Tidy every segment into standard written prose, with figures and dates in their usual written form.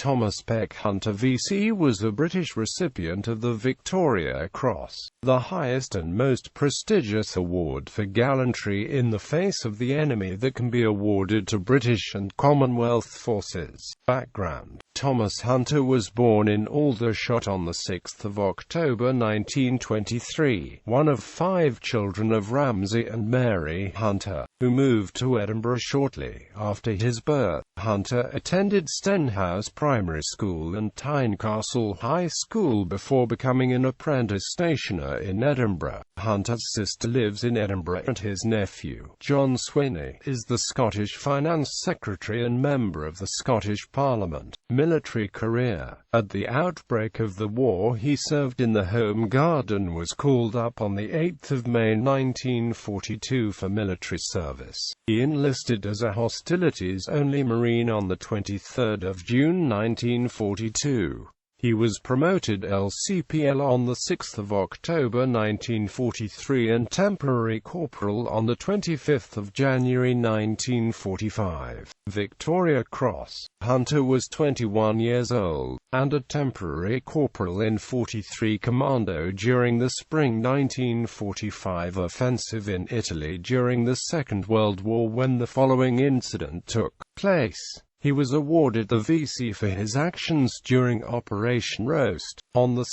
Thomas Peck Hunter VC was a British recipient of the Victoria Cross, the highest and most prestigious award for gallantry in the face of the enemy that can be awarded to British and Commonwealth forces. Background: Thomas Hunter was born in Aldershot on 6 October 1923, one of 5 children of Ramsay and Mary Hunter, who moved to Edinburgh shortly after his birth. Hunter attended Stenhouse Primary School and Tynecastle High School before becoming an apprentice stationer in Edinburgh. Hunter's sister lives in Edinburgh and his nephew, John Swinney, is the Scottish Finance Secretary and member of the Scottish Parliament. Military career: at the outbreak of the war he served in the Home Guard and was called up on 8 May 1942 for military service. He enlisted as a hostilities-only Marine on 23 June 1942. He was promoted LCPL on 6 October 1943 and temporary corporal on 25 January 1945. Victoria Cross: Hunter was 21 years old, and a temporary corporal in 43 Commando during the spring 1945 offensive in Italy during the Second World War. When the following incident took place, he was awarded the VC for his actions during Operation Roast, on 2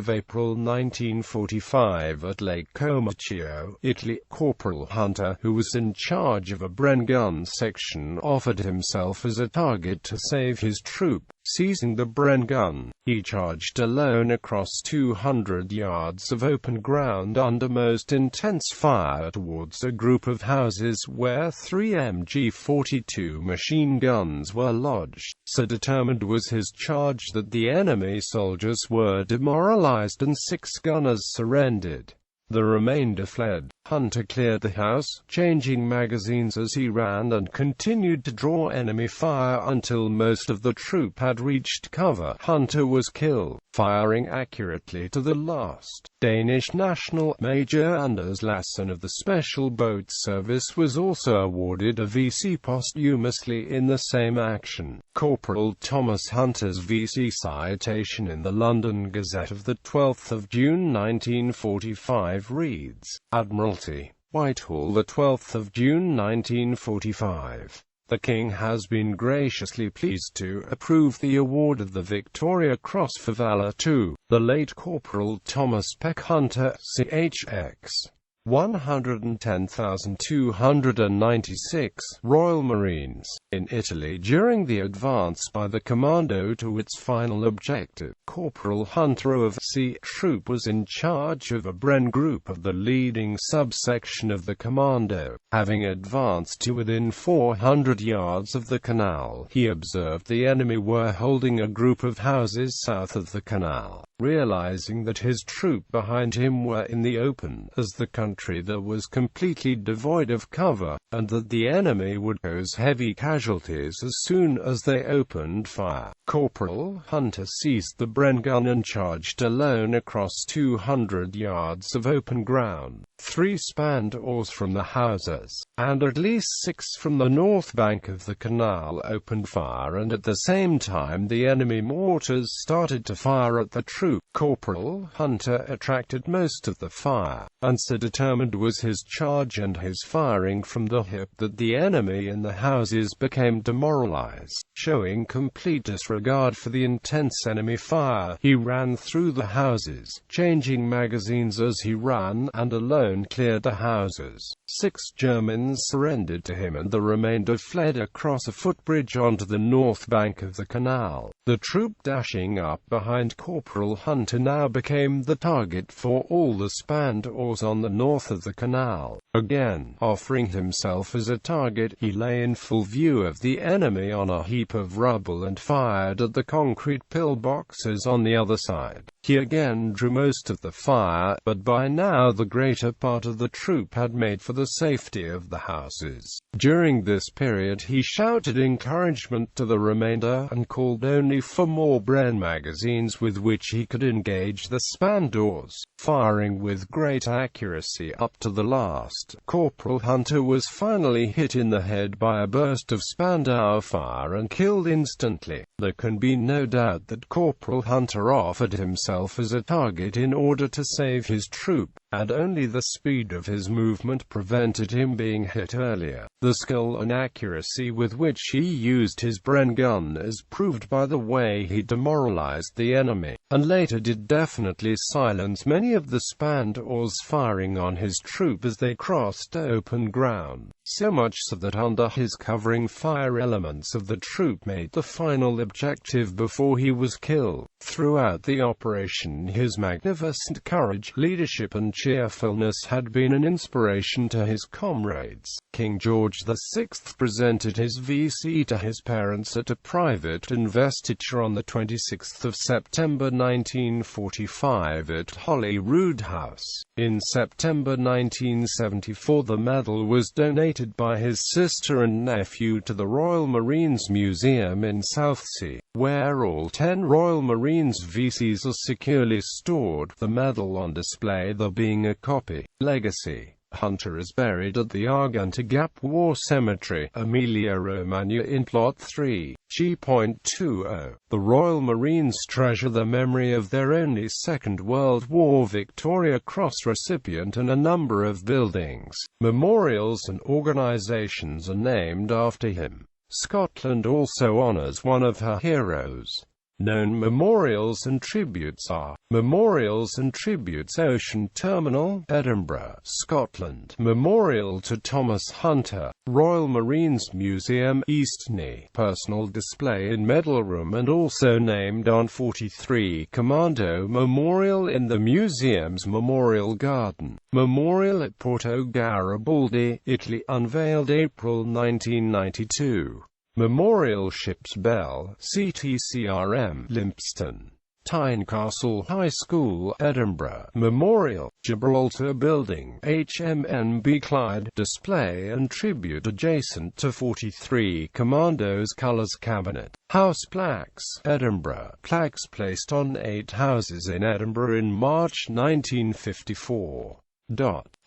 April 1945 at Lake Comacchio, Italy. Corporal Hunter, who was in charge of a Bren gun section, offered himself as a target to save his troop. Seizing the Bren gun, he charged alone across 200 yards of open ground under most intense fire towards a group of houses where 3 MG-42 machine guns were lodged. So determined was his charge that the enemy soldiers were demoralized and 6 gunners surrendered. The remainder fled. Hunter cleared the house, changing magazines as he ran, and continued to draw enemy fire until most of the troop had reached cover. Hunter was killed, firing accurately to the last. Danish national Major Anders Lassen of the Special Boat Service was also awarded a VC posthumously in the same action. Corporal Thomas Hunter's VC citation in the London Gazette of 12 June 1945 reads, Admiralty, Whitehall, 12 June 1945. The King has been graciously pleased to approve the award of the Victoria Cross for Valour to the late Corporal Thomas Peck Hunter, CHX. 110,296, Royal Marines, in Italy during the advance by the Commando to its final objective. Corporal Hunter of C Troop was in charge of a Bren group of the leading subsection of the Commando. Having advanced to within 400 yards of the canal, he observed the enemy were holding a group of houses south of the canal. Realizing that his troop behind him were in the open, as the country that was completely devoid of cover, and that the enemy would cause heavy casualties as soon as they opened fire, Corporal Hunter seized the Bren gun and charged alone across 200 yards of open ground. 3 spanned oars from the houses, and at least 6 from the north bank of the canal opened fire, and at the same time the enemy mortars started to fire at the troop. Corporal Hunter attracted most of the fire, and so determined was his charge and his firing from the hip that the enemy in the houses became demoralized. Showing complete disregard for the intense enemy fire, he ran through the houses, changing magazines as he ran, and alone cleared the houses. 6 Germans surrendered to him and the remainder fled across a footbridge onto the north bank of the canal. The troop dashing up behind Corporal Hunter now became the target for all the spanned oars on the north of the canal. Again, offering himself as a target, he lay in full view of the enemy on a heap of rubble and fired at the concrete pillboxes on the other side. He again drew most of the fire, but by now the greater part of the troop had made for the safety of the houses. During this period he shouted encouragement to the remainder, and called only for more Bren magazines with which he could engage the Spandauers, firing with great accuracy up to the last. Corporal Hunter was finally hit in the head by a burst of Spandau fire and killed instantly. There can be no doubt that Corporal Hunter offered himself as a target in order to save his troop, and only the speed of his movement prevented him being hit earlier. The skill and accuracy with which he used his Bren gun is proved by the way he demoralized the enemy, and later did definitely silence many of the Spandauers firing on his troop as they crossed open ground, so much so that under his covering fire elements of the troop made the final objective before he was killed. Throughout the operation his magnificent courage, leadership and cheerfulness had been an inspiration to his comrades. King George VI presented his VC to his parents at a private investiture on the 26th of September 1945 at Holyrood House. In September 1974 the medal was donated by his sister and nephew to the Royal Marines Museum in Southsea, where all 10 Royal Marines VCs are securely stored, the medal on display there being a copy. Legacy. Hunter is buried at the Argenta Gap War Cemetery, Emilia-Romagna in Plot 3, G.20. The Royal Marines treasure the memory of their only Second World War Victoria Cross recipient, and a number of buildings, memorials and organisations are named after him. Scotland also honours one of her heroes. Known memorials and tributes are: Memorials and Tributes Ocean Terminal, Edinburgh, Scotland. Memorial to Thomas Hunter, Royal Marines Museum, Eastney. Personal display in Medal Room and also named on 43 Commando Memorial in the museum's Memorial Garden. Memorial at Porto Garibaldi, Italy, unveiled April 1992. Memorial Ships Bell, CTCRM, Lympstone. Tynecastle High School, Edinburgh. Memorial, Gibraltar Building, HMNB Clyde. Display and tribute adjacent to 43 Commandos Colours Cabinet. House Plaques, Edinburgh. Plaques placed on 8 houses in Edinburgh in March 1954.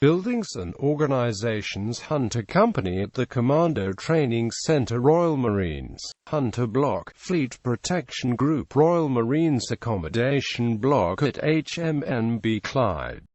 Buildings and organisations: Hunter Company at the Commando Training Centre, Royal Marines. Hunter Block, Fleet Protection Group, Royal Marines Accommodation Block at HMNB Clyde.